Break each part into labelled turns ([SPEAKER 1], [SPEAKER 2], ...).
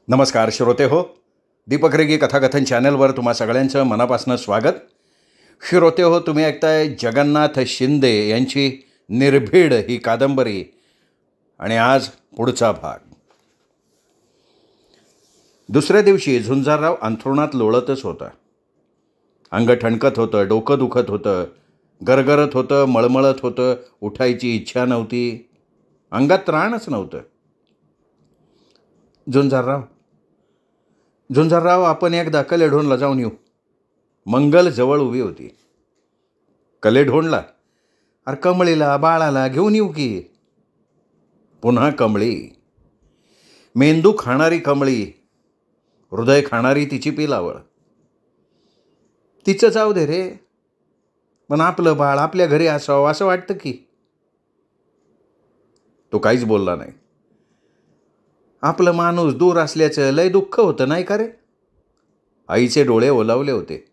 [SPEAKER 1] नमस्कार श्रोते हो. दीपक रेगी कथाकथन चॅनलवर तुम्हा सगळ्यांचं मनापासून स्वागत. श्रोते हो, तुम्ही ऐकताय जगन्नाथ शिंदे यांची निर्भीड ही कादंबरी आणि आज पुढचा भाग. दुसऱ्या दिवशी झुंजारराव अंथरुणात लोळतच होता. अंग ठणकत होतं, डोकं दुखत होतं, गरगरत होतं, मळमळत होतं, उठायची इच्छा नव्हती, अंगात त्राणच नव्हतं. झुंजारराव आपण एकदा कलेढोणला जाऊन येऊ. मंगल जवळ उभी होती. कलेढोणला? अरे कमळीला, बाळाला घेऊन येऊ की. पुन्हा कमळी. मेंदू खाणारी कमळी, हृदय खाणारी तिची पिलावळ. तिचं जाऊ दे रे, पण आपलं बाळ आपल्या घरी असावं असं वाटतं की. तो काहीच बोलला नाही. आपलं माणूस दूर असल्याचं लय दुःख होतं नाही का रे? आईचे डोळे ओलावले होते.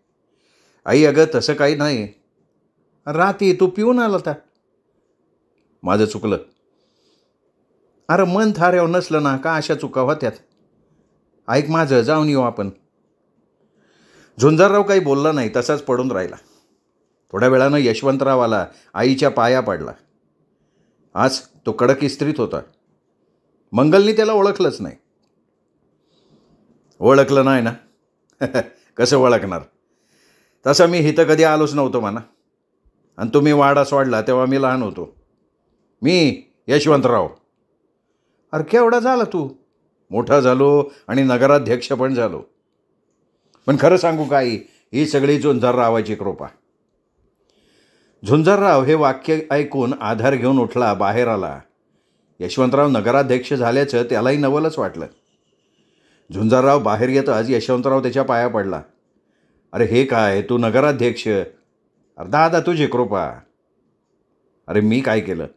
[SPEAKER 1] आई, अगं तसं काही नाही. राती तू पिऊन आला होता. माझं चुकलं. अरे मन थाऱ्यावर नसलं ना का अशा चुका होत्यात. ऐक माझं, जाऊन येऊ आपण. झुंजारराव काही बोलला नाही, तसाच पडून राहिला. थोड्या वेळानं यशवंतराव आला. आईच्या पाया पडला. आज तो कडक इस्त्रीत होता. मंगलनी त्याला ओळखलंच नाही. ओळखलं नाही ना? कसं ओळखणार? तसं मी इथं कधी आलोच नव्हतो म्हणा. आणि तुम्ही वाडा सोडला तेव्हा मी लहान होतो. मी यशवंतराव. अरे केवढा झाला तू? मोठा झालो आणि नगराध्यक्ष पण झालो. पण खरं सांगू काय, ही सगळी झुंजाररावाची कृपा. झुंजारराव हे वाक्य ऐकून आधार घेऊन उठला, बाहेर आला. यशवंतराव नगराध्यक्ष झाल्याचं त्यालाही नवलच वाटलं. झुंजारराव बाहेर येताच यशवंतराव त्याच्या पाया पडला. अरे हे काय, तू नगराध्यक्ष? अरे दादा तुझी कृपा. अरे मी काय केलं?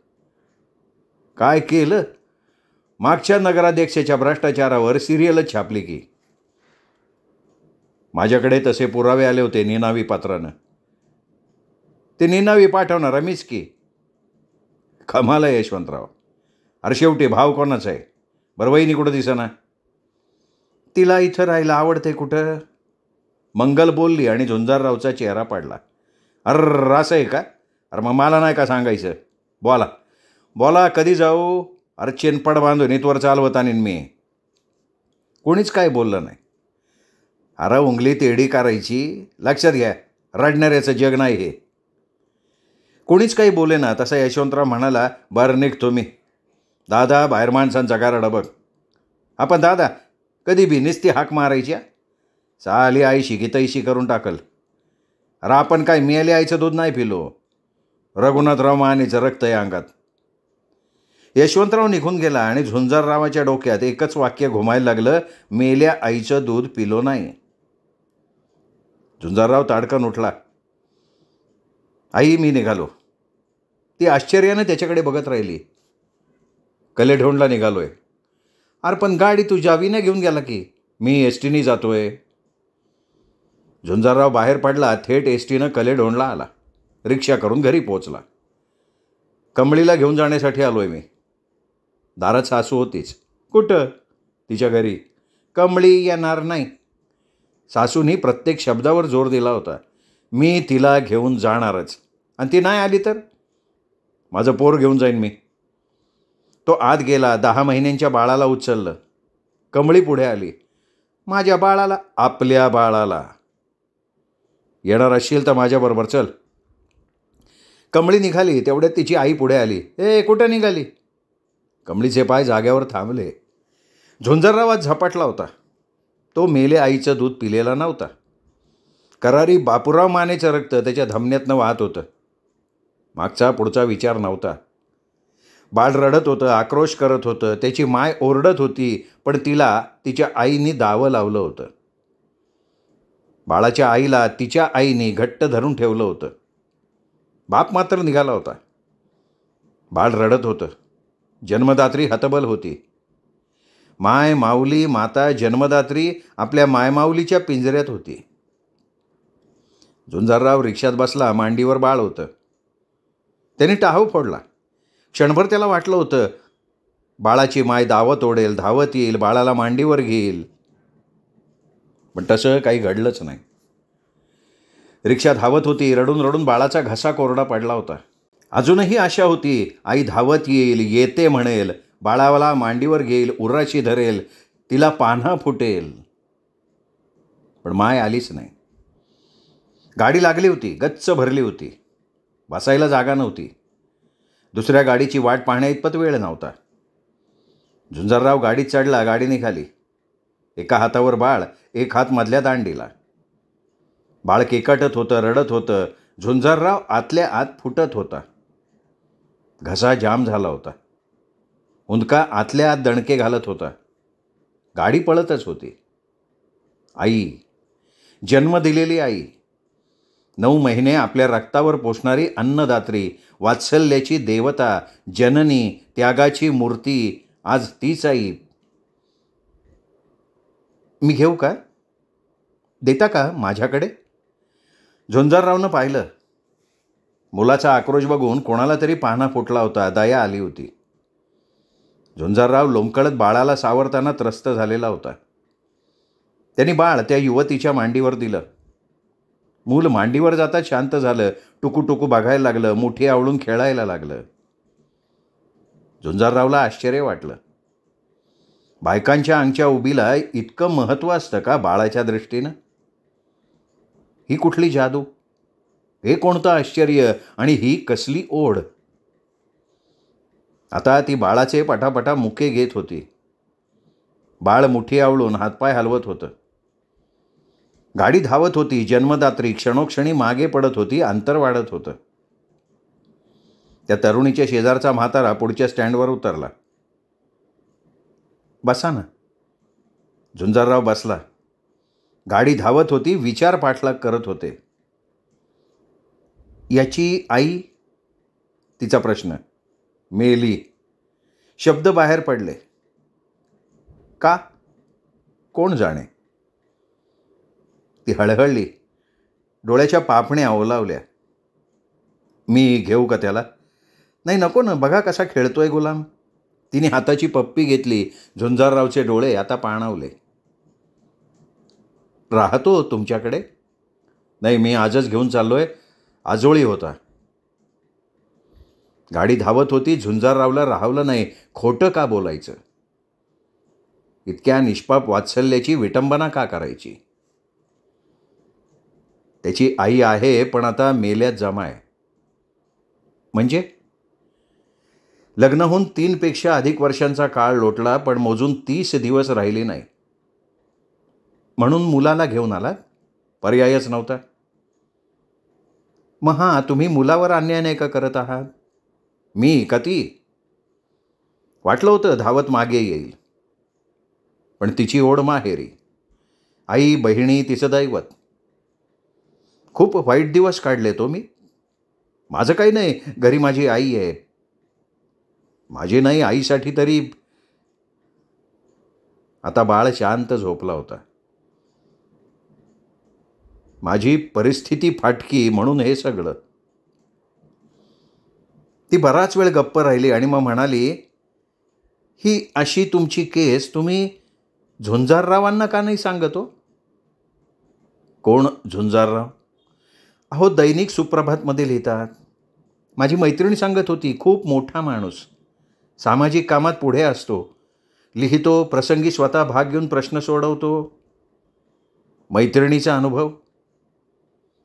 [SPEAKER 1] काय केलं? मागच्या नगराध्यक्षाच्या भ्रष्टाचारावर सिरियलच छापली की. माझ्याकडे तसे पुरावे आले होते निनावी पत्रानं. ते निनावी पाठवणारा मीच की. कमाल आहे यशवंतराव. अरे शेवटी भाव कोणाचा आहे? बरं वहिनी कुठं दिसेना? तिला इथं राहायला आवडते कुठं? मंगल बोलली आणि झुंजाररावचा चेहरा पडला. अरे असं आहे का? अरे मग मला नाही का सांगायचं? बोला बोला, कधी जाऊ? अरे चेनपड बांधून इथवर चालवत आणीन मी. कोणीच काय बोललं नाही. अरे उंगली तेडी करायची, लक्षात घ्या. रडणाऱ्याचं जग नाही हे. कोणीच काही बोले ना. तसा यशवंतराव म्हणाला, बरं निघतो मी. दादा बाहेर माणसांचा गारडा बघ. आपण दादा कधी बी निस्ती हाक मारायच्या. चाली आई शिकी तैशी करून टाकल. अरे आपण काय मिळाली आईचं दूध नाही पिलो. रघुनाथराव मानेचं रक्त या अंगात. यशवंतराव निघून गेला आणि झुंजाररावाच्या डोक्यात एकच वाक्य घुमायला लागलं, मेल्या आईचं दूध पिलो नाही. झुंजारराव ताडकन उठला. आई मी निघालो. ती आश्चर्यानं त्याच्याकडे बघत राहिली. कलेढोणला निघालोय. अरे पण गाडी तुझ्या विना घेऊन गेला की. मी एस टीने जातोय. झुंजारराव बाहेर पडला. थेट एस टीनं कलेढोणला आला. रिक्षा करून घरी पोचला. कमळीला घेऊन जाण्यासाठी आलोय मी. दारात सासू होतीच. कुठं? तिच्या घरी. कमळी येणार नाही. सासूनी प्रत्येक शब्दावर जोर दिला होता. मी तिला घेऊन जाणारच. आणि ती नाही आली तर? माझं पोर घेऊन जाईन मी. तो आत गेला. 10 महिन्यांच्या बाळाला उचललं. कमळी पुढे आली. माझ्या बाळाला? आपल्या बाळाला. येणार असशील तर माझ्याबरोबर चल. कमळी निघाली. तेवढ्यात तिची आई पुढे आली. ए कुठं निघाली? कमळीचे पाय जाग्यावर थांबले. झुंजाररावात झपाटला होता. तो मेले आईचं दूध पिलेला नव्हता. करारी बापूराव मानेचं रक्त त्याच्या धमन्यातनं वाहत होतं. मागचा पुढचा विचार नव्हता. बाळ रडत होतं, आक्रोश करत होतं. त्याची माय ओरडत होती, पण तिला तिच्या आईनी दावं लावलं होतं. बाळाच्या आईला तिच्या आईने घट्ट धरून ठेवलं होतं. बाप मात्र निघाला होता. बाळ रडत होतं. जन्मदात्री हतबल होती. माय माऊली माता जन्मदात्री आपल्या मायमाऊलीच्या पिंजऱ्यात होती. झुंजारराव रिक्षात बसला. मांडीवर बाळ होतं. त्याने टाहू फोडला. क्षणभर त्याला वाटलं होतं बाळाची माय दावत ओढेल, धावत येईल, बाळाला मांडीवर घेईल. पण तसं काही घडलंच नाही. रिक्षा धावत होती. रडून रडून बाळाचा घसा कोरडा पडला होता. अजूनही आशा होती, आई धावत येईल, येते म्हणेल, बाळाला मांडीवर घेईल, उराशी धरेल, तिला पान्हा फुटेल. पण माय आलीच नाही. गाडी लागली होती, गच्च भरली होती. बसायला जागा नव्हती. दुसऱ्या गाडीची वाट पाहण्या इतपत वेळ नव्हता. झुंजारराव गाडीत चढला, गाडी निघाली. एका हातावर बाळ, एक हात मधल्या दांडीला. बाळ केकाटत होतं, रडत होतं. झुंजारराव आतल्या आत फुटत होता. घसा जाम झाला होता. हुंदका आतल्या आत दणके घालत होता. गाडी पळतच होती. आई, जन्म दिलेली आई, 9 महिने आपल्या रक्तावर पोसणारी अन्नदात्री, वात्सल्याची देवता, जननी, त्यागाची मूर्ती, आज तीच आई. मी घेऊ का? देता का माझ्याकडे? झुंजाररावनं पाहिलं. मुलाचा आक्रोश बघून कोणाला तरी पान्हा फुटला होता. दया आली होती. झुंजारराव लोंबकळत बाळाला सावरताना त्रस्त झालेला होता. त्यांनी बाळ त्या युवतीच्या मांडीवर दिलं. मूल मांडीवर जाता शांत झालं. टुकूटुकू बघायला लागलं. मुठी आवळून खेळायला लागलं. झुंजाररावला आश्चर्य वाटलं. बायकांच्या अंगच्या उबीला इतकं महत्त्व असतं का बाळाच्या दृष्टीनं? ही कुठली जादू? हे कोणतं आश्चर्य? आणि ही कसली ओढ? आता ती बाळाचे पटापटा मुके घेत होती. बाळ मुठी आवळून हातपाय हलवत होतं. गाडी धावत होती. जन्मदात्री क्षणोक्षणी मागे पडत होती. अंतर वाढत होतं. त्या तरुणीच्या शेजारचा म्हातारा पुढच्या स्टँडवर उतरला. बसा ना. झुंजारराव बसला. गाडी धावत होती. विचार पाठलाग करत होते. याची आई? तिचा प्रश्न. मेली. शब्द बाहेर पडले. का? कोण जाणे. ती हळहळली. डोळ्याच्या पापण्या ओलावल्या. मी घेऊ का त्याला? नाही, नको ना. बघा कसा खेळतोय गुलाम. तिने हाताची पप्पी घेतली. झुंजाररावचे डोळे आता पाणावले. राहतो तुमच्याकडे? नाही, मी आजच घेऊन चाललोय. आजोळी होता. गाडी धावत होती. झुंजाररावला राहवलं नाही. खोटं का बोलायचं? इतक्या निष्पाप वात्सल्याची विटंबना का करायची? त्याची आई आहे, पण आता मेल्यात जमाय. म्हणजे? लग्न होऊन 3 पेक्षा अधिक वर्षांचा काळ लोटला, पण मोजून 30 दिवस राहिली नाही. म्हणून मुलाला घेऊन आलात? पर्यायच नव्हता. मग हां, तुम्ही मुलावर अन्याय नाही का करत आहात? मी का ती? वाटलं होतं धावत मागे येईल. पण तिची ओढ माहेरी. आई, बहिणी, तिचं दैवत. खूप वाईट दिवस काढले तो मी. माझं काही नाही. घरी माझी आई आहे. माझी नाही, आईसाठी तरी. आता बाळ शांत झोपला होता. माझी परिस्थिती फाटकी म्हणून हे सगळं. ती बराच वेळ गप्प राहिली आणि मग म्हणाली, ही अशी तुमची केस तुम्ही झुंजाररावांना का नाही सांगत हो? कोण झुंजारराव? अहो, दैनिक सुप्रभातमध्ये लिहितात. माझी मैत्रिणी सांगत होती. खूप मोठा माणूस. सामाजिक कामात पुढे असतो. लिहितो, प्रसंगी स्वतः भाग घेऊन प्रश्न सोडवतो. मैत्रिणीचा अनुभव.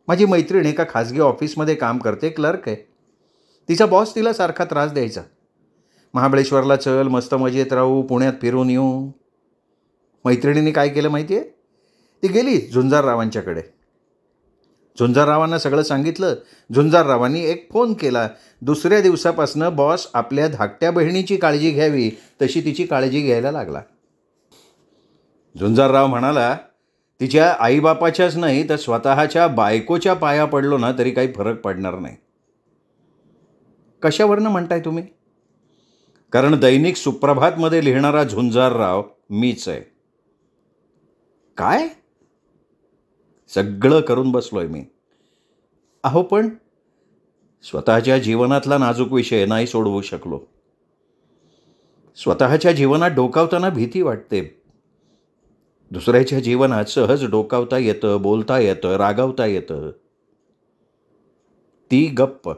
[SPEAKER 1] माझी मैत्रीण एका खाजगी ऑफिसमध्ये काम करते. क्लर्क आहे. तिचा बॉस तिला सारखा त्रास द्यायचा. महाबळेश्वरला चल, मस्त मजेत राहू, पुण्यात फिरून येऊ. मैत्रिणीने काय केलं माहिती आहे? ती गेली झुंजाररावांच्याकडे. झुंजाररावांना सगळं सांगितलं. झुंजाररावांनी एक फोन केला. दुसऱ्या दिवसापासून बॉस आपल्या धाकट्या बहिणीची काळजी घ्यावी तशी तिची काळजी घ्यायला लागला. झुंजारराव म्हणाला, तिच्या आईबापाच्याच नाही तर स्वतःच्या बायकोच्या पाया पडलो ना तरी काही फरक पडणार नाही. कशावरनं म्हणताय तुम्ही? कारण दैनिक सुप्रभातमध्ये लिहिणारा झुंजारराव मीच आहे. काय? सगळं करून बसलोय मी. अहो, पण स्वतःच्या जीवनातला नाजूक विषय नाही सोडवू शकलो. स्वतःच्या जीवनात डोकावताना भीती वाटते. दुसऱ्याच्या जीवनात सहज डोकावता येतं, बोलता येतं, रागावता येतं. ती गप्प.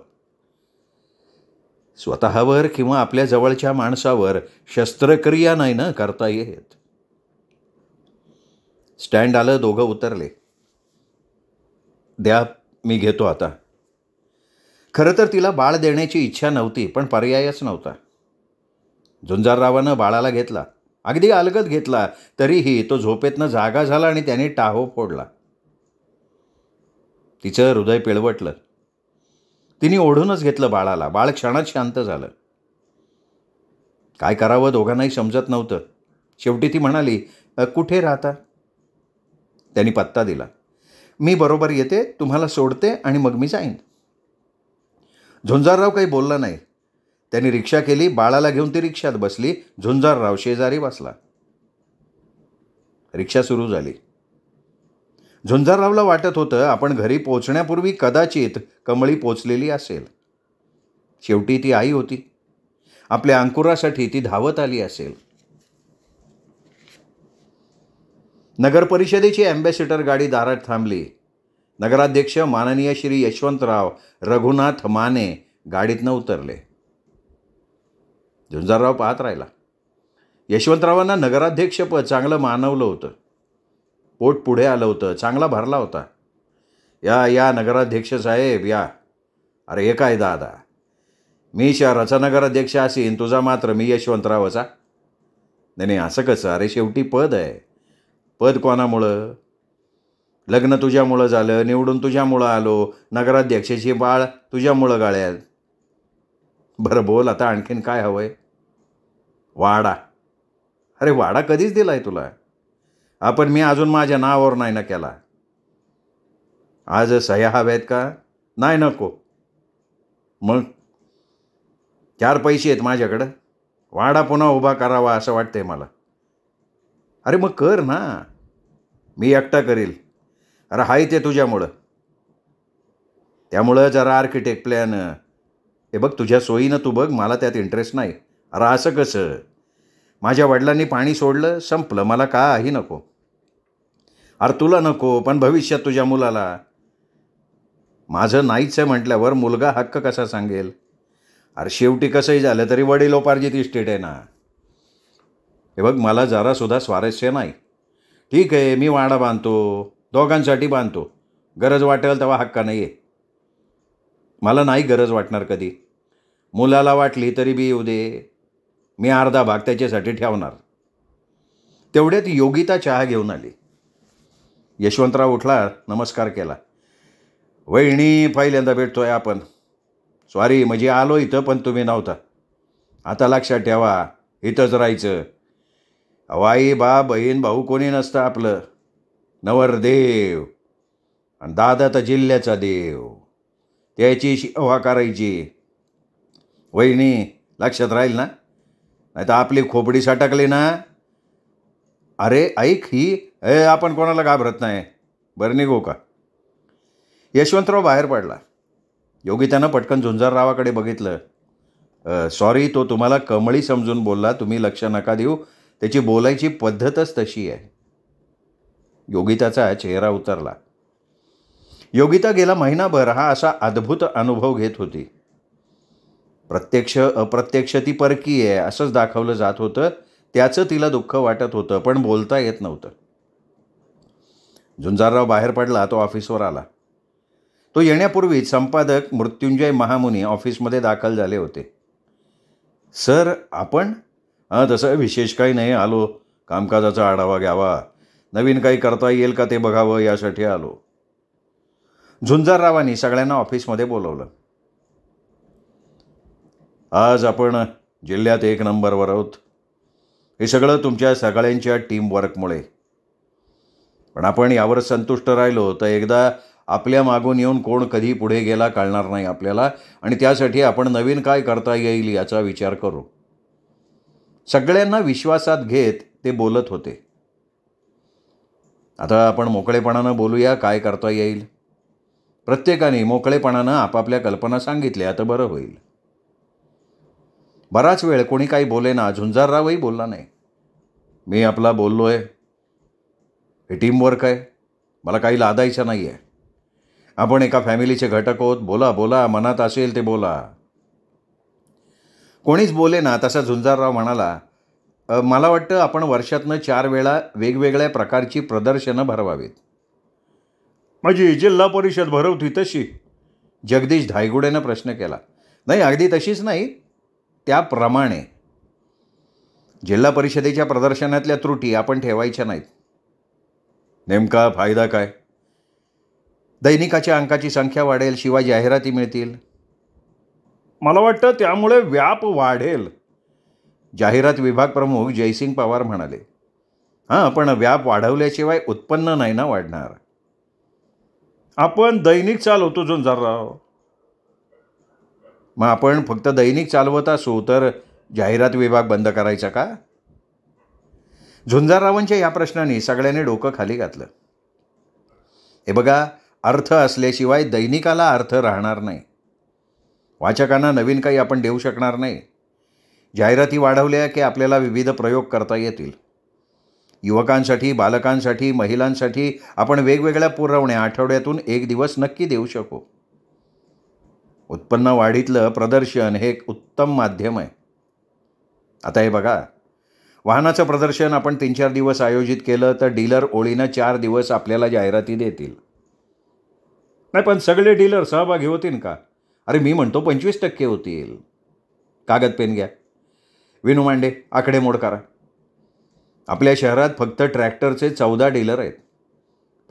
[SPEAKER 1] स्वतःवर किंवा आपल्या जवळच्या माणसावर शस्त्रक्रिया नाही ना करता येत. स्टँड आलं, दोघं उतरले. द्या, मी घेतो आता. खरं तर तिला बाळ देण्याची इच्छा नव्हती, पण पर्यायच नव्हता. झुंजाररावानं बाळाला घेतला, अगदी अलगद घेतला. तरीही तो झोपेतनं जागा झाला आणि त्याने टाहो फोडला. तिचं हृदय पिळवटलं. तिने ओढूनच घेतलं बाळाला. बाळ क्षणात शांत झालं. काय करावं दोघांनाही समजत नव्हतं. शेवटी ती म्हणाली, कुठे राहता? त्यांनी पत्ता दिला. मी बरोबर येते, तुम्हाला सोडते आणि मग मी जाईन. झुंजारराव काही बोलला नाही. त्यांनी रिक्षा केली. बाळाला घेऊन ती रिक्षात बसली. झुंजारराव शेजारी बसला. रिक्षा सुरू झाली. झुंजाररावला वाटत होतं आपण घरी पोचण्यापूर्वी कदाचित कमळी पोचलेली असेल. शेवटी ती आई होती. आपल्या अंकुरासाठी ती धावत आली असेल. नगर परिषदेची अँबॅसेडर गाडी दारात थांबली. नगराध्यक्ष माननीय श्री यशवंतराव रघुनाथ माने गाडीतनं उतरले. झुंजारराव पाहत राहिला. यशवंतरावांना नगराध्यक्षपद चांगलं मानवलं होतं. पोट पुढे आलं होतं. चांगला भरला होता. या या नगराध्यक्ष साहेब या. अरे हे काय दादा, मी शहराचा नगराध्यक्ष असेन, तुझा मात्र मी यशवंतरावाचा? नाही असं कसं? अरे शेवटी पद आहे. पद कोणामुळं? लग्न तुझ्यामुळं झालं, निवडून तुझ्यामुळं आलो, नगराध्यक्षाची बाळ तुझ्यामुळं गाळ्यात. बरं बोल आता, आणखीन काय हवंय? वाडा. अरे वाडा कधीच दिलाय तुला? आपण मी अजून माझ्या नावावर नाही ना केला. आज सह्या हव्यात का? नाही, नको. मग 4 पैसे आहेत माझ्याकडं. वाडा पुन्हा उभा करावा असं वाटतंय मला. अरे मग कर ना. मी एकटा करील. अरे हाय ते तुझ्यामुळं. त्यामुळं जरा आर्किटेक्ट प्लॅन हे बघ, तुझ्या सोयीनं तू बघ, मला त्यात इंटरेस्ट नाही. अरे असं कसं? माझ्या वडिलांनी पाणी सोडलं, संपलं. मला काही नको. अरे तुला नको, पण भविष्यात तुझ्या मुलाला. माझं नाहीच आहे म्हटल्यावर मुलगा हक्क कसा सांगेल? अरे शेवटी कसंही झालं तरी वडिलोपार्जित इस्टेट आहे ना. हे बघ, मला जरासुद्धा स्वारस्य नाही. ठीक आहे, मी वाडा बांधतो, दोघांसाठी बांधतो. गरज वाटेल तेव्हा हक्का नाही आहे. मला नाही गरज वाटणार कधी. मुलाला वाटली तरी बी येऊ दे. मी अर्धा भाग त्याच्यासाठी ठेवणार. तेवढ्यात योगिता चहा घेऊन आली. यशवंतराव उठला, नमस्कार केला. वहिनी, पहिल्यांदा भेटतोय आपण. सॉरी, म्हणजे आलो इथं पण तुम्ही नव्हता. आता लक्षात ठेवा, इथंच राहायचं. आई बा बहीण भाऊ कोणी नसतं आपलं. नवरदेव आणि दादा तर जिल्ह्याचा देव, त्याची सेवा करायची. वहिनी, लक्षात राहील ना? नाही तर आपली खोपडी सटकली ना. अरे ऐक, ही आपण कोणाला घाबरत नाही. बरं निघू का? यशवंतराव बाहेर पडला. योगितानं पटकन झुंजाररावाकडे बघितलं. सॉरी, तो तुम्हाला कमळी समजून बोलला. तुम्ही लक्ष नका देऊ. त्याची बोलायची पद्धतच तशी आहे. योगिताचा चेहरा उतरला. योगिता गेला महिनाभर हा असा अद्भुत अनुभव घेत होती. प्रत्यक्ष अप्रत्यक्ष ती परकी आहे असंच दाखवलं जात होतं. त्याचं तिला दुःख वाटत होतं, पण बोलता येत नव्हतं. झुंजारराव बाहेर पडला. तो ऑफिसवर आला. तो येण्यापूर्वीच संपादक मृत्युंजय महामुनी ऑफिसमध्ये दाखल झाले होते. सर, आपण? तसं विशेष काही नाही. आलो कामकाजाचा आढावा घ्यावा. नवीन काही करता येईल का ते बघावं, यासाठी आलो. झुंजाररावांनी सगळ्यांना ऑफिसमध्ये बोलवलं. आज आपण जिल्ह्यात 1 नंबरवर आहोत. हे सगळं तुमच्या सगळ्यांच्या टीमवर्कमुळे. पण आपण यावर संतुष्ट राहिलो तर एकदा आपल्या मागून येऊन कोण कधी पुढे गेला कळणार नाही आपल्याला. आणि त्यासाठी आपण नवीन काय करता येईल याचा विचार करू. सगळ्यांना विश्वासात घेत ते बोलत होते. आता आपण मोकळेपणानं बोलूया, काय करता येईल. प्रत्येकाने मोकळेपणानं आपापल्या कल्पना सांगितल्या तर बरं होईल. बराच वेळ कोणी काही बोलेना. झुंजाररावही बोलला नाही. मी आपला बोललो आहे. हे टीमवर्क आहे. मला काही लादायचं नाही आहे. आपण एका फॅमिलीचे घटक आहोत. बोला बोला, मनात असेल ते बोला. कोणीच बोलेना. तसा झुंजारराव म्हणाला, मला वाटतं आपण वर्षातनं 4 वेळा वेगवेगळ्या प्रकारची प्रदर्शनं भरवावीत. माझी जिल्हा परिषद भरवती तशी? जगदीश धायगुडेनं प्रश्न केला. नाही, अगदी तशीच नाही, त्याप्रमाणे. जिल्हा परिषदेच्या प्रदर्शनातल्या त्रुटी आपण ठेवायच्या नाहीत. नेमका फायदा काय? दैनिकाच्या अंकाची संख्या वाढेल, शिवाय जाहिराती मिळतील. मला वाटतं त्यामुळे व्याप वाढेल. जाहिरात विभाग प्रमुख जयसिंग पवार म्हणाले. हां, पण व्याप वाढवल्याशिवाय उत्पन्न नाही ना वाढणार. आपण दैनिक चालवतो झुंजारराव. मग आपण फक्त दैनिक चालवत असू तर जाहिरात विभाग बंद करायचा का? झुंजाररावांच्या या प्रश्नाने सगळ्यांनी डोकं खाली घातलं. हे बघा, अर्थ असल्याशिवाय दैनिकाला अर्थ राहणार नाही. वाचकांना नवीन काही आपण देऊ शकणार नाही. जाहिराती वाढवल्या की आपल्याला विविध प्रयोग करता येतील. युवकांसाठी, बालकांसाठी, महिलांसाठी आपण वेगवेगळ्या पुरवण्या आठवड्यातून 1 दिवस नक्की देऊ शकू. उत्पन्न वाढीतलं प्रदर्शन हे एक उत्तम माध्यम आहे. आता हे बघा, वाहनाचं प्रदर्शन आपण 3-4 दिवस आयोजित केलं तर डीलर ओळीनं 4 दिवस आपल्याला जाहिराती देतील. नाही, पण सगळे डीलर सहभागी होतील का? अरे, मी म्हणतो 25% होतील. कागद पेन घ्या. विनू मांडे, आकडेमोड करा. आपल्या शहरात फक्त ट्रॅक्टरचे 14 डीलर आहेत.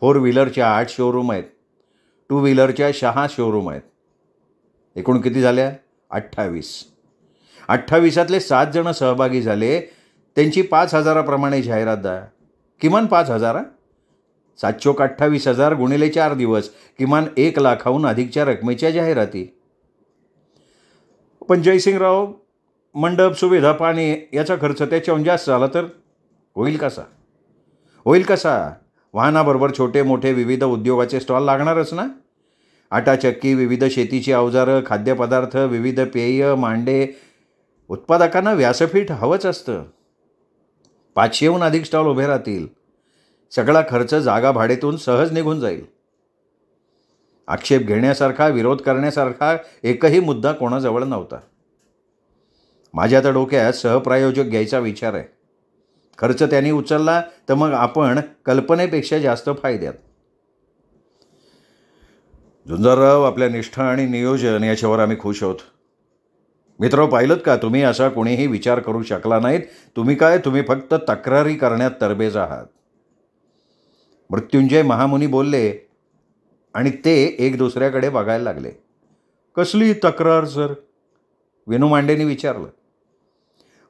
[SPEAKER 1] 4 व्हीलरच्या 8 शोरूम आहेत. 2 व्हीलरच्या 6 शोरूम आहेत. एकूण किती झाल्या? 28. 28तले 7 जण सहभागी झाले. त्यांची 5,000 प्रमाणे जाहिरात द्या. किमान 5,000. 7 चोक 28,000 गुणिले 4 दिवस, किमान 1,00,000हून अधिकच्या रकमेच्या जाहिराती. पण जयसिंगराव, मंडप, सुविधा, पाणी याचा खर्च त्याच्याहून जास्त झाला तर होईल कसा? वाहनाबरोबर छोटे मोठे विविध उद्योगाचे स्टॉल लागणारच ना. आटा चक्की, विविध शेतीची अवजारं, खाद्यपदार्थ, विविध पेय, मांडे. उत्पादकांना व्यासपीठ हवंच असतं. 500हून अधिक स्टॉल उभे राहतील. सगळा खर्च जागा भाडेतून सहज निघून जाईल. आक्षेप घेण्यासारखा, विरोध करण्यासारखा एकही मुद्दा कोणाजवळ नव्हता. माझ्या तर डोक्यात सहप्रायोजक घ्यायचा विचार आहे. खर्च त्यांनी उचलला तर मग आपण कल्पनेपेक्षा जास्त फायद्यात. झुंजारराव, आपल्या निष्ठा आणि नियोजन याच्यावर आम्ही खुश आहोत. मित्र, पाहिलं का, तुम्ही असा कोणीही विचार करू शकला नाहीत. तुम्ही फक्त तक्रारी करण्यात तरबेज आहात. मृत्युंजय महामुनी बोलले आणि ते एक दुसऱ्याकडे बघायला लागले. कसली तक्रार सर? विनू मांडेंनी विचारलं.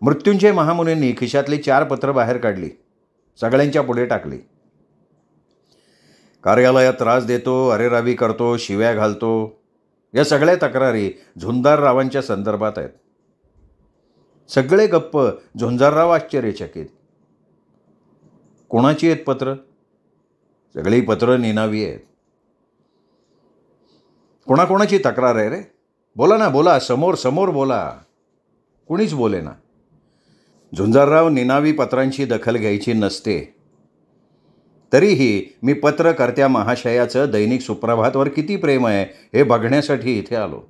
[SPEAKER 1] मृत्युंजय महामुनींनी खिशातली 4 पत्र बाहेर काढली. सगळ्यांच्या पुढे टाकली. कार्यालयात त्रास देतो, अरेरावी करतो, शिव्या घालतो, या सगळ्या तक्रारी झुंजाररावांच्या संदर्भात आहेत. सगळे गप्प. झुंजारराव आश्चर्यचकित. कोणाची आहेत पत्र? सगळी पत्र निनावी आहेत. कोणाकोणाची तक्रार आहे रे? बोला ना, बोला, समोर बोला. कुणीच बोले ना. झुंजारराव, निनावी पत्रांची दखल घ्यायची नसते. तरीही मी पत्रकर्त्या महाशयाचं दैनिक सुप्रभातवर किती प्रेम आहे हे बघण्यासाठी इथे आलो.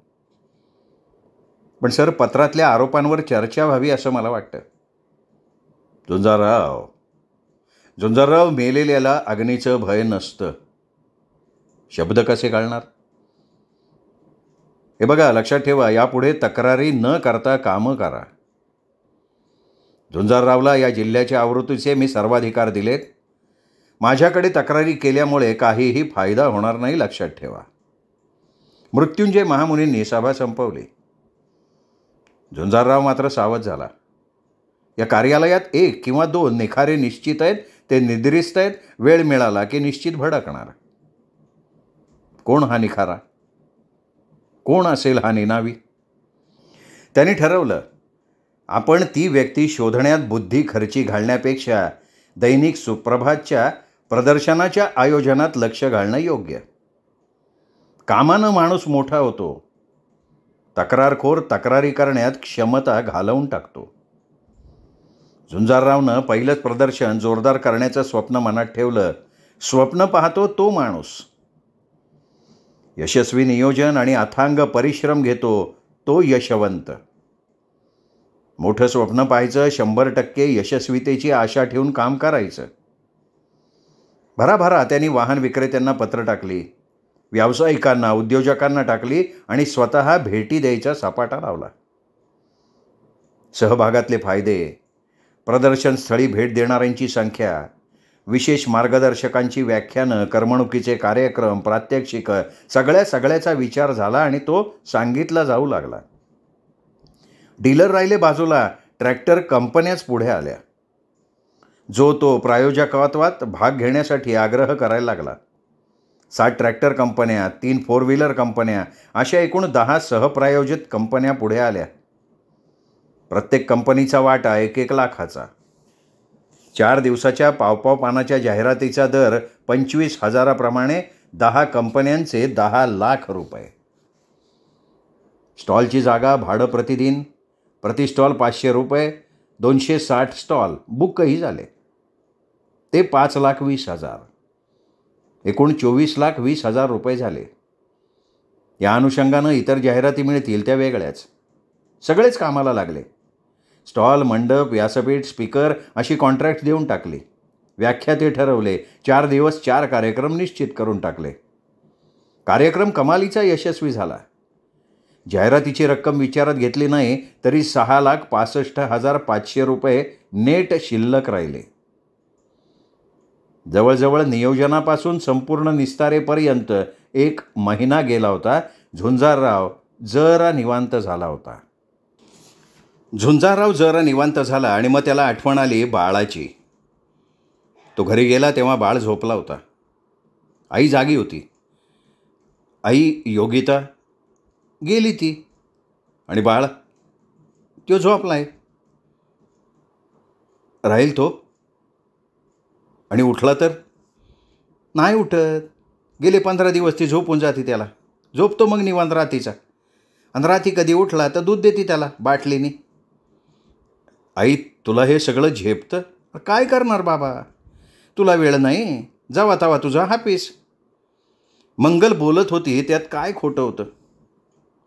[SPEAKER 1] पण सर, पत्रातल्या आरोपांवर चर्चा व्हावी असं मला वाटतं. झुंजारराव, मेलेल्याला अग्नीचं भय नसतं. शब्द कसे कळणार? हे बघा, लक्षात ठेवा, यापुढे तक्रारी न करता कामं करा. झुंजाररावला या जिल्ह्याच्या आवृत्तीचे मी सर्वाधिकार दिलेत. माझ्याकडे तक्रारी केल्यामुळे काहीही फायदा होणार नाही, लक्षात ठेवा. मृत्युंजय महामुनींनी सभा संपवली. झुंजारराव मात्र सावध झाला. या कार्यालयात 1 किंवा 2 निखारे निश्चित आहेत. ते निद्रिस्त आहेत. वेळ मिळाला की निश्चित भडकणार. कोण हा निखारा? कोण असेल हा निनावी? त्यांनी ठरवलं, आपण ती व्यक्ती शोधण्यात बुद्धी खर्ची घालण्यापेक्षा दैनिक सुप्रभातच्या प्रदर्शनाच्या आयोजनात लक्ष घालणं योग्य. कामानं माणूस मोठा होतो. तक्रारखोर तक्रारी करण्यात क्षमता घालवून टाकतो. झुंजाररावनं पहिलंच प्रदर्शन जोरदार करण्याचं स्वप्न मनात ठेवलं. स्वप्न पाहतो तो माणूस. यशस्वी नियोजन आणि अथांग परिश्रम घेतो तो यशवंत. मोठं स्वप्न पाहायचं, 100% यशस्वीतेची आशा ठेवून काम करायचं. भराभरा त्यांनी वाहन विक्रेत्यांना पत्र टाकली, व्यावसायिकांना, उद्योजकांना टाकली आणि स्वतः भेटी द्यायचा सपाटा लावला. सहभागातले फायदे, प्रदर्शनस्थळी भेट देणाऱ्यांची संख्या, विशेष मार्गदर्शकांची व्याख्यानं, करमणुकीचे कार्यक्रम, प्रात्यक्षिकं, सगळ्याचा विचार झाला आणि तो सांगितला जाऊ लागला. डीलर राहिले बाजूला, ट्रॅक्टर कंपन्याच पुढे आल्या. जो तो प्रायोजकत्वात भाग घेण्यासाठी आग्रह करायला लागला. 7 ट्रॅक्टर कंपन्या, 3 4 व्हीलर कंपन्या, अशा एकूण 10 सहप्रायोजित कंपन्या पुढे आल्या. प्रत्येक कंपनीचा वाटा 1-1 लाखाचा. 4 दिवसाच्या पावपाव पानाच्या जाहिरातीचा दर 25,000 प्रमाणे 10 कंपन्यांचे 10 लाख रुपये. स्टॉलची जागा, भाडं प्रतिदिन, प्रति स्टॉल 500 रुपये. 260 स्टॉल बुकही झाले. ते 5,20,000. एकूण 24,20,000 रुपये झाले. या अनुषंगानं इतर जाहिराती मिळतील त्या वेगळ्याच. सगळेच कामाला लागले. स्टॉल, मंडप, व्यासपीठ, स्पीकर अशी कॉन्ट्रॅक्ट देऊन टाकली. व्याख्याते ठरवले. 4 दिवस 4 कार्यक्रम निश्चित करून टाकले. कार्यक्रम कमालीचा यशस्वी झाला. जाहिरातीची रक्कम विचारात घेतली नाही तरी 6,65,500 रुपये नेट शिल्लक राहिले. जवळजवळ नियोजनापासून संपूर्ण निस्तारेपर्यंत 1 महिना गेला होता. झुंजारराव जरा निवांत झाला होता. आणि मग त्याला आठवण आली बाळाची. तो घरी गेला तेव्हा बाळ झोपला होता. आई जागी होती. आई योगिता गेली ती, आणि बाळ तो झोपलाय. राहील तो, आणि उठला तर नाही उठत. गेले 15 दिवस ती झोपून जाते. त्याला झोपतो मग निवांत रात्रीचा, आणि रात्री कधी उठला तर दूध देते त्याला बाटलीने. आई तुला हे सगळं झेपतं? काय करणार बाबा, तुला वेळ नाही, जावा तावा तुझा हापीस. मंगल बोलत होती, त्यात काय खोटं होतं.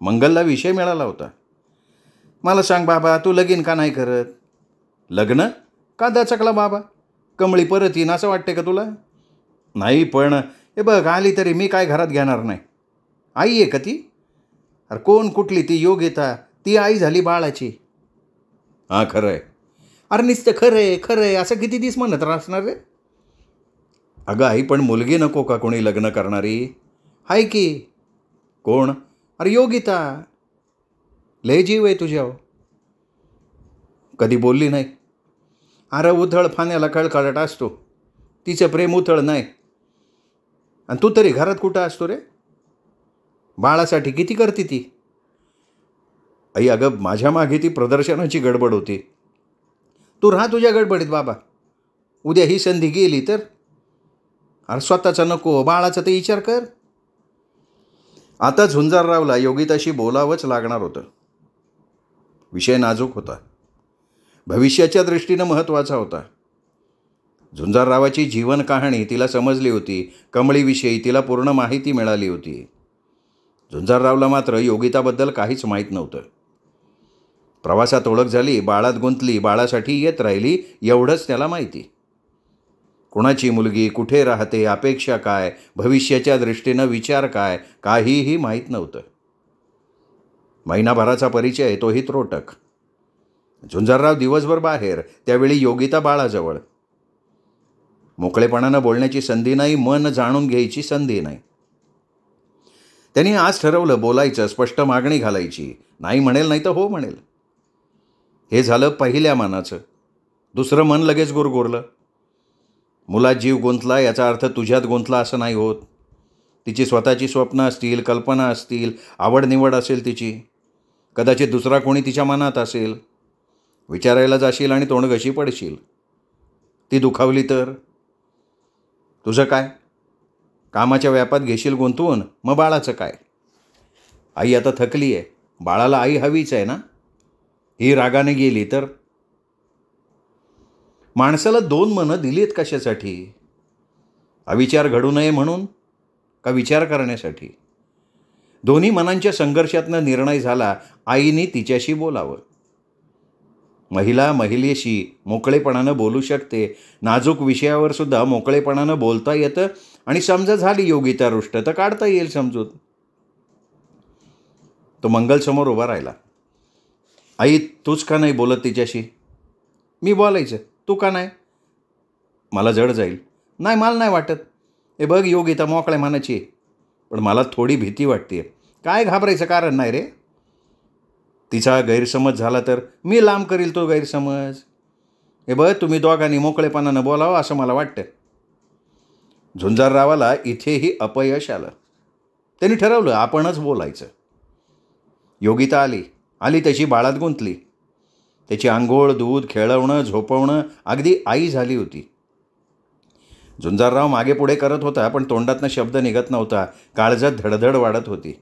[SPEAKER 1] मंगलला विषय मिळाला होता. मला सांग बाबा, तू लगीन का नाही करत? लग्न का दचकला बाबा? कमळी परत येईन असं वाटते का तुला? नाही, पण हे बघ, आली तरी मी काय घरात घेणार नाही. आई आहे का ती? अरे कोण, कुठली ती योगिता? ती आई झाली बाळाची. हां खरं आहे. अरे नुसतं खरं आहे असं किती दिवस म्हणत असणार रे? अगं आई, पण मुलगी नको का कोणी लग्न करणारी? हाय की. कोण? अरे योगिता. लय जीव आहे तुझ्यावर. कधी बोलली नाही. अरे उथळ फाण्याला कळकळट असतो, तिचं प्रेम उथळ नाही. आणि तू तरी घरात कुठं असतो रे? बाळासाठी किती करते ती? आई अगं, माझ्या मागे ती प्रदर्शनाची गडबड होती. तू राहा तुझ्या गडबडीत बाबा. उद्या ही संधी गेली तर? अरे स्वतःचा नको, बाळाचा तर विचार कर. आता झुंजाररावला योगिताशी बोलावंच लागणार होतं. विषय नाजूक होता, भविष्याच्या दृष्टीनं महत्त्वाचा होता. झुंजाररावाची जीवन कहाणी तिला समजली होती. कमळीविषयी तिला पूर्ण माहिती मिळाली होती. झुंजाररावला मात्र योगिताबद्दल काहीच माहीत नव्हतं. प्रवासात ओळख झाली, बाळात गुंतली, बाळासाठी येत राहिली, एवढंच त्याला माहिती. कुणाची मुलगी, कुठे राहते, अपेक्षा काय, भविष्याच्या दृष्टीनं विचार काय, काहीही माहीत नव्हतं. महिनाभराचा परिचय, तोही त्रोटक. झुंजारराव दिवसभर बाहेर, त्यावेळी योगिता बाळाजवळ. मोकळेपणानं बोलण्याची संधी नाही, मन जाणून घ्यायची संधी नाही. त्यांनी आज ठरवलं बोलायचं, स्पष्ट मागणी घालायची. नाही म्हणेल नाही तर हो म्हणेल. हे झालं पहिल्या मनाचं. दुसरं मन लगेच गुरगुरलं. मुलात जीव गुंतला याचा अर्थ तुझ्यात गुंतला असं नाही होत. तिची स्वतःची स्वप्न असतील, कल्पना असतील, आवडनिवड असेल तिची. कदाचित दुसरा कोणी तिच्या मनात असेल. विचारायला जाशील आणि तोंडघशी पडशील. ती दुखावली तर? तुझं काय? कामाच्या व्यापात घेशील गुंतवून, मग बाळाचं काय? आई आता थकली आहे, बाळाला आई हवीच आहे ना. ही रागाने गेली तर. माणसाला 2 मनं दिलीत कशासाठी? अविचार घडू नये म्हणून का विचार करण्यासाठी? दोन्ही मनांच्या संघर्षातनं निर्णय झाला, आईने तिच्याशी बोलावं. महिला महिलेशी मोकळेपणानं बोलू शकते. नाजूक विषयावर सुद्धा मोकळेपणानं बोलता येतं आणि समजा झाली योगिता रुष्ट तर काढता येईल समजूत. तो मंगल समोर उभा राहिला. आई, तूच का नाही बोलत तिच्याशी? मी बोलायचं, तू का नाही? मला जड जाईल. नाही, मला नाही वाटत. हे बघ योगिता मोकळ्या मनाची, पण मला थोडी भीती वाटते. काय घाबरायचं कारण नाही रे. तिचा गैरसमज झाला तर मी लांब करील तो गैरसमज. हे बघ, तुम्ही दोघांनी मोकळेपणानं बोलावं असं मला वाटतं. झुंजाररावाला इथेही अपयश आलं. त्यांनी ठरवलं आपणच बोलायचं. योगिता आली तशी बाळात गुंतली. त्याची आंघोळ, दूध, खेळवणं, झोपवणं अगदी आई झाली होती. झुंजारराव मागे पुढे करत होता, पण तोंडातनं शब्द निघत नव्हता. काळजात धडधड वाढत होती.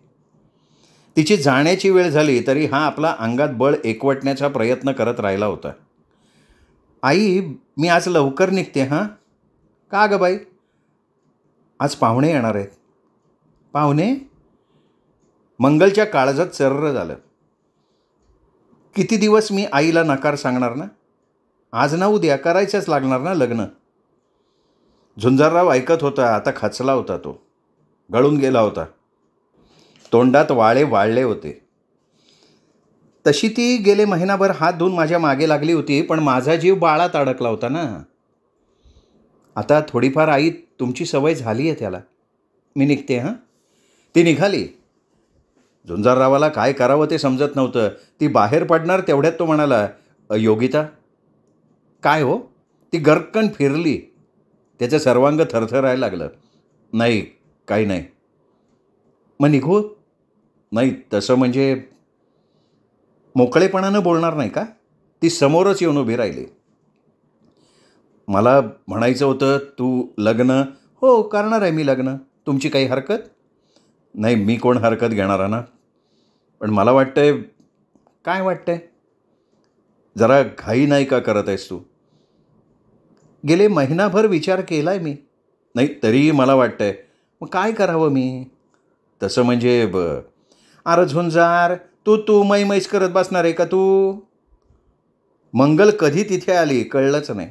[SPEAKER 1] तिची जाण्याची वेळ झाली तरी हा आपला अंगात बळ एकवटण्याचा प्रयत्न करत राहिला होता. आई, मी आज लवकर निघते हां. का गं बाई? आज पाहुणे येणार आहेत. पाहुणे? मंगलच्या काळजात चर्र झालं. किती दिवस मी आईला नकार सांगणार ना? आज ना उद्या करायचंच लागणार ना लग्न. झुंजारराव ऐकत होता. आता खचला होता तो. गळून गेला होता. तोंडात वाळे वाळले होते. तशी ती गेले महिनाभर हात धुवून माझ्या मागे लागली होती, पण माझा जीव बाळात अडकला होता ना. आता थोडीफार आई तुमची सवय झाली आहे त्याला. मी निघते हां. ती निघाली. झुंजाररावाला काय करावं ते समजत नव्हतं. ती बाहेर पडणार तेवढ्यात तो म्हणाला, योगिता? काय हो? ती गर्रकन फिरली. त्याचं सर्वांग थरथरायला लागलं. नाही, काही नाही. मग निघू? नाही, तसं म्हणजे मोकळेपणानं बोलणार नाही का? ती समोरच येऊन उभी राहिली. मला म्हणायचं होतं तू लग्न. हो, करणार आहे मी लग्न. तुमची काही हरकत नाही. मी कोण हरकत घेणार ना. पण मला वाटतंय. काय वाटतंय? जरा घाई नाही का करत आहेस तू? गेले महिनाभर विचार केला आहे मी. नाही, तरीही मला वाटतंय. मग काय करावं मी? तसं म्हणजे अरे झुंजार, तू मैस करत बसणार आहे का तू? मंगल कधी तिथे आली कळलंच नाही.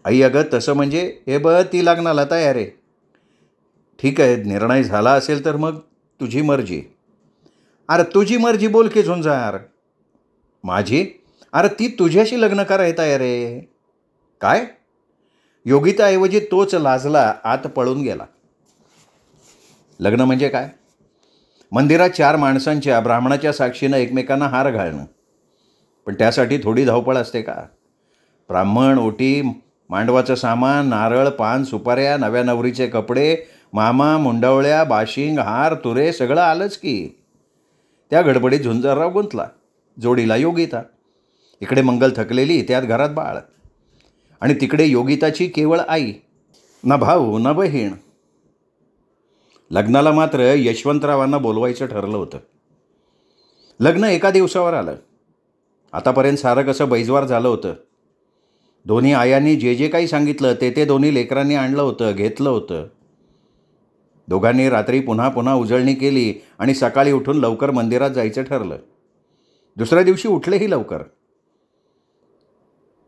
[SPEAKER 1] आई, अगं तसं म्हणजे हे ती लग्नाला तयार आहे. ठीक आहे, निर्णय झाला असेल तर मग तुझी मर्जी. अरे तुझी मर्जी बोल की झुंजार. माझी? अरे ती तुझ्याशी लग्न करायला तयार आहे. काय? योगिताऐवजी तोच लाजला, आत पळून गेला. लग्न म्हणजे काय? मंदिरात 4 माणसांच्या ब्राह्मणाच्या साक्षीनं एकमेकांना हार घालणं. पण त्यासाठी थोडी धावपळ असते का? ब्राह्मण, ओटी, मांडवाचं सामान, नारळ, पान, सुपाऱ्या, नव्या नवरीचे कपडे, मामा, मुंडावळ्या, बाशिंग, हार, तुरे सगळं आलंच की. त्या गडबडीत झुंजारराव गुंतला. जोडीला योगिता. इकडे मंगल थकलेली, त्यात घरात बाळ. आणि तिकडे योगिताची केवळ आई. ना भाऊ ना बहीण. लग्नाला मात्र यशवंतरावांना बोलवायचं ठरलं होतं. लग्न एका दिवसावर आलं. आतापर्यंत सारं कसं बैजवार झालं होतं. दोन्ही आयांनी जे जे काही सांगितलं ते दोन्ही लेकरांनी आणलं होतं, घेतलं होतं. दोघांनी रात्री पुन्हा पुन्हा उजळणी केली आणि सकाळी उठून लवकर मंदिरात जायचं ठरलं. दुसऱ्या दिवशी उठलेही लवकर.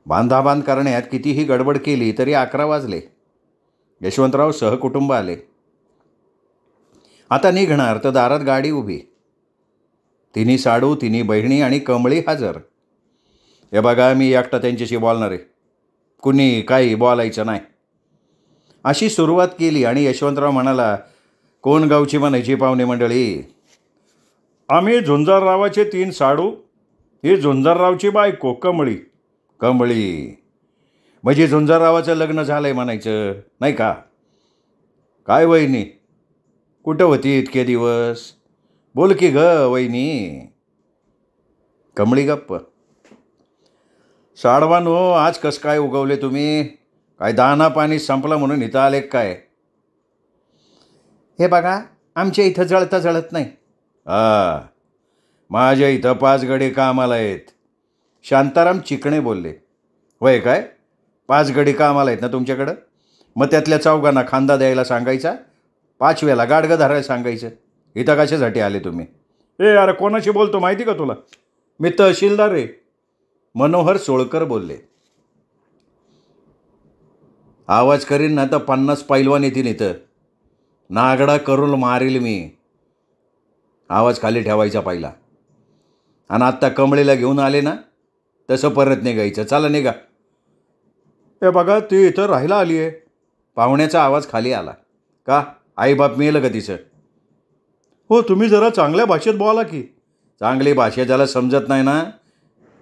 [SPEAKER 1] बांधाबांध करण्यात कितीही गडबड केली तरी 11 वाजले. यशवंतराव सहकुटुंब आले. आता निघणार तर दारात गाडी उभी. तिन्ही साडू, तिन्ही बहिणी आणि कमळी हजर. हे बघा, मी एकटा त्यांच्याशी बोलणार आहे. कुणी काही बोलायचं नाही. अशी सुरुवात केली आणि यशवंतराव म्हणाला, कोण गावची म्हणायची पाहुणे मंडळी? आम्ही झुंजाररावाचे 3 साडू. ही झुंजाररावची बायको कमळी. कमळी म्हणजे झुंजाररावाचं लग्न झालं आहे म्हणायचं नाही का? काय वहिनी, कुठं होती इतके दिवस? बोल की ग वहिनी. कमळी गप्प. साडवानो, आज कसं काय उगवले तुम्ही? काय दाना पाणी संपला म्हणून इथं आले काय? हे बघा, आमच्या इथं जळता जळत नाही. माझ्या इथं 5 गडी कामाला आहेत. शांताराम चिकणे बोलले. होय काय? 5 गडी कामाला आहेत ना तुमच्याकडं? मग त्यातल्या 4घांना खांदा द्यायला सांगायचा, 5व्याला गाडगं धरायला सांगायचं. इथं कशासाठी आले तुम्ही? अरे कोणाशी बोलतो माहिती का तुला? मी तहसीलदार रे. मनोहर सोळकर बोलले. आवाज करीन ना तर 50 पैलवान येतील इथं. नागडा करून मारील मी. आवाज खाली ठेवायचा पहिला. आणि आत्ता कमळीला घेऊन आले ना तसं परत निघायचं. चला निघा. बघा ती इथं राहायला आली आहे. पाहुण्याचा आवाज खाली आला. का? आईबाप मेलं का तिचं? हो, तुम्ही जरा चांगल्या भाषेत बोला की. चांगली भाषा ज्याला समजत नाही ना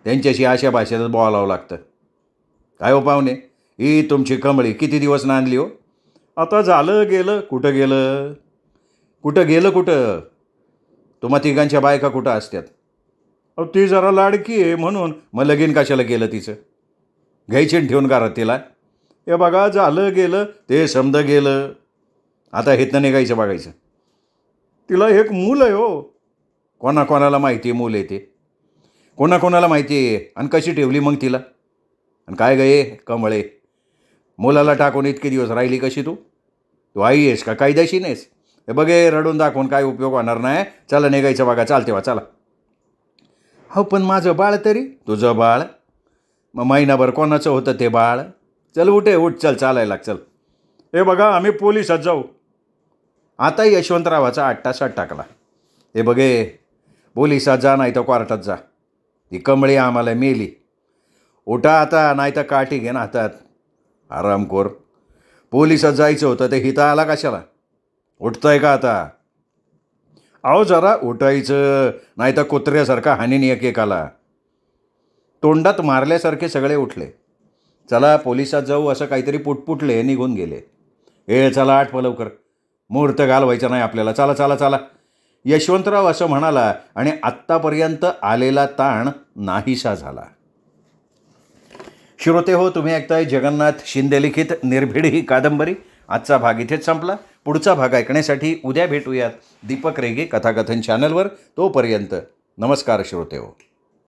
[SPEAKER 1] त्यांच्याशी अशा भाषेतच बोलावं लागतं. काय हो पाहुणे, ही तुमची कमळी किती दिवस नांदली हो? आता झालं गेलं. कुठं गेलं? कुठं? तुम्हा तिघांच्या बायका कुठं असतात? ती जरा लाडकी आहे म्हणून. मग लगीन कशाला केलं तिचं? घ्यायची ठेवून घरात तिला. बघा झालं गेलं ते समज गेलं. आता हितनं निघायचं बघायचं. तिला एक मूल आहे हो. कोणाला माहिती आहे मूल आहे ते? कोणाला माहिती आहे? आणि कशी ठेवली मग तिला? आणि काय गये कमळे, मुलाला टाकून इतके दिवस राहिली कशी तू? तू आई आहेस का कायदेशी नाहीस? बघे रडून दाखवून काय उपयोग होणार नाही. चला निघायचं बघा. चालते वा चला. हो पण माझं बाळ तरी? तुझं बाळ? मग महिनाभर कोणाचं होतं ते बाळ? चल उठ चल चालायला चल. बघा आम्ही पोलिसात जाऊ. आता यशवंतरावाचा अट्टासाट टाकला. बघे पोलिसात जा नाही तर कोर्टात जा. ती कमळी आम्हाला मेली. उठा आता नाही तर काठी घे ना हातात. आरामखोर. पोलिसात जायचं होतं ते हिथं आला कशाला? उठतंय का आता? अहो जरा उठायचं नाही तर कुत्र्यासारखा हानीन एकेकाला. तोंडात मारल्यासारखे सगळे उठले. चला पोलिसात जाऊ असं काहीतरी पुटपुटले. निघून गेले. चला आठवा लवकर. मुहूर्त घालवायचा नाही आपल्याला. चला. यशवंतराव असं म्हणाला आणि आत्तापर्यंत आलेला ताण नाहीसा झाला. श्रोते हो, तुम्ही ऐकताय जगन्नाथ शिंदे लिखित निर्भीड ही कादंबरी. आजचा भाग इथेच संपला. पुढचा भाग ऐकण्यासाठी उद्या भेटूयात दीपक रेगे कथाकथन चॅनलवर. तोपर्यंत नमस्कार श्रोते हो.